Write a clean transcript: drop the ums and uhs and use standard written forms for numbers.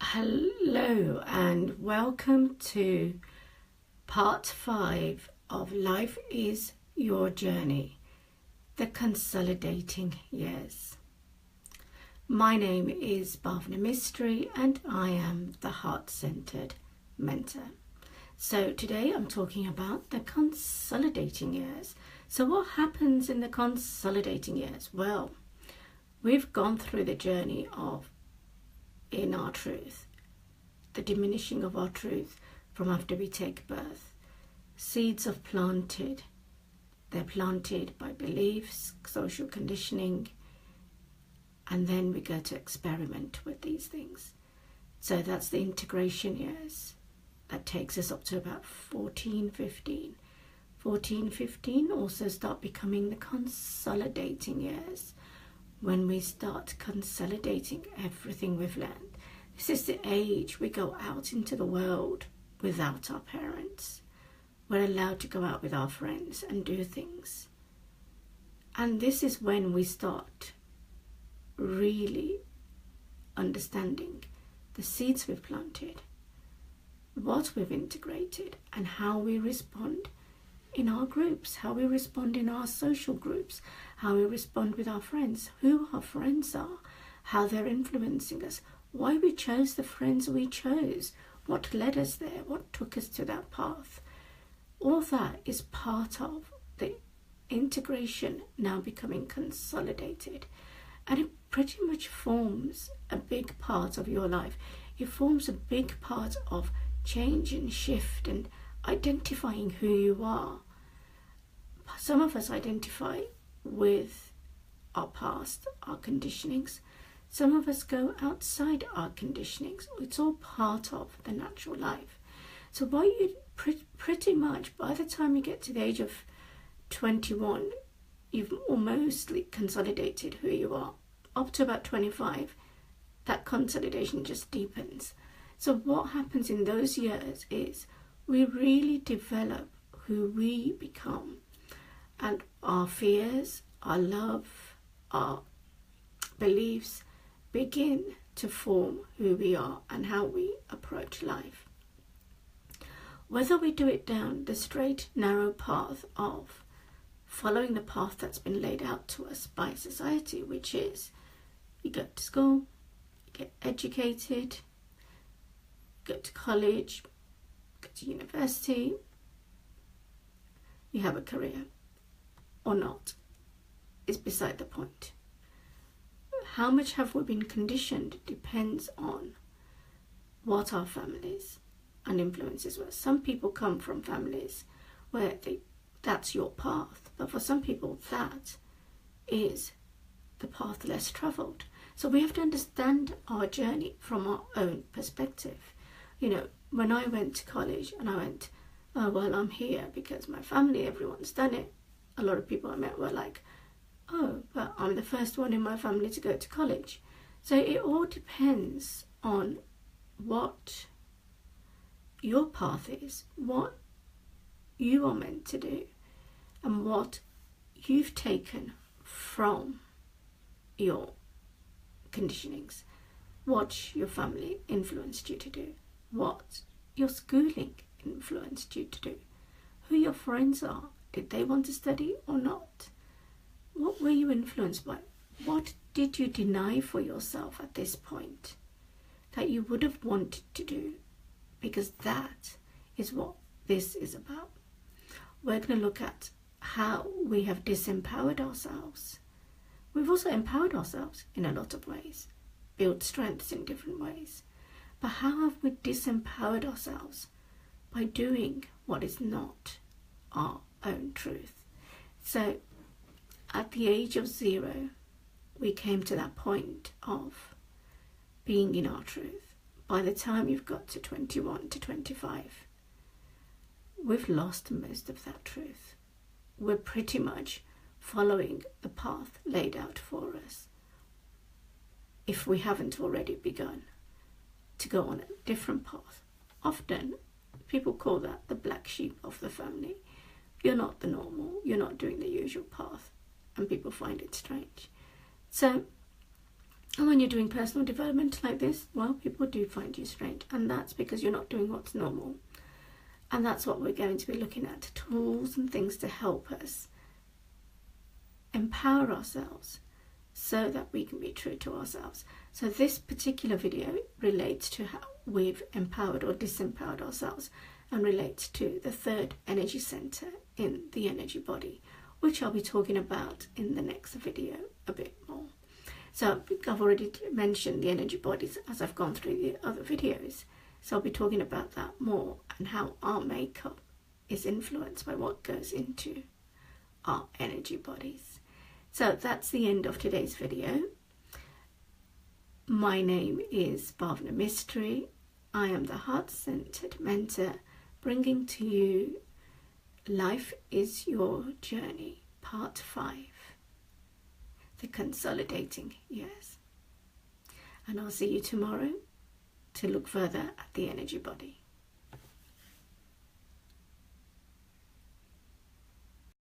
Hello and welcome to part 5 of Life is Your Journey, the Consolidating Years. My name is Bhavna Mistry and I am the Heart-Centered Mentor. So today I'm talking about the consolidating years. So what happens in the consolidating years? Well, we've gone through the journey of in our truth, the diminishing of our truth from after we take birth. Seeds are planted. They're planted by beliefs, social conditioning, and then we go to experiment with these things. So that's the integration years. That takes us up to about 14, 15. 14, 15 also start becoming the consolidating years, when we start consolidating everything we've learned. This is the age we go out into the world without our parents. We're allowed to go out with our friends and do things. And this is when we start really understanding the seeds we've planted, what we've integrated, and how we respond in our groups, how we respond in our social groups, how we respond with our friends, who our friends are, how they're influencing us, why we chose the friends we chose, what led us there, what took us to that path. All that is part of the integration now becoming consolidated. And it pretty much forms a big part of your life. It forms a big part of change and shift and identifying who you are. Some of us identify with our past, our conditionings. Some of us go outside our conditionings. It's all part of the natural life. So by you pretty much, by the time you get to the age of 21, you've almost consolidated who you are. Up to about 25, that consolidation just deepens. So what happens in those years is we really develop who we become. And our fears, our love, our beliefs begin to form who we are and how we approach life. Whether we do it down the straight, narrow path of following the path that's been laid out to us by society, which is you go to school, you get educated, go to college, go to university, you have a career, or not, is beside the point. How much have we been conditioned depends on what our families and influences were. Some people come from families where that's your path, but for some people that is the path less travelled. So we have to understand our journey from our own perspective. You know, when I went to college and I went, oh well, I'm here because my family, everyone's done it. A lot of people I met were like, oh, but I'm the first one in my family to go to college. So it all depends on what your path is, what you are meant to do, and what you've taken from your conditionings, what your family influenced you to do, what your schooling influenced you to do, who your friends are. Did they want to study or not? What were you influenced by? What did you deny for yourself at this point that you would have wanted to do? Because that is what this is about. We're going to look at how we have disempowered ourselves. We've also empowered ourselves in a lot of ways, built strengths in different ways. But how have we disempowered ourselves? By doing what is not our own truth. So at the age of 0, we came to that point of being in our truth. By the time you've got to 21 to 25, we've lost most of that truth. We're pretty much following the path laid out for us, if we haven't already begun to go on a different path. Often people call that the black sheep of the family. You're not the normal, you're not doing the usual path, and people find it strange. So And when you're doing personal development like this, well, people do find you strange, and that's because you're not doing what's normal. And that's what we're going to be looking at, tools and things to help us empower ourselves so that we can be true to ourselves. So this particular video relates to how we've empowered or disempowered ourselves, and relates to the third energy center in the energy body, which I'll be talking about in the next video a bit more. So I've already mentioned the energy bodies as I've gone through the other videos. So I'll be talking about that more, and how our makeup is influenced by what goes into our energy bodies. So that's the end of today's video. My name is Bhavna Mistry. I am the heart-centered mentor, bringing to you Life is Your Journey, Part 5, the Consolidating Years. And I'll see you tomorrow to look further at the energy body.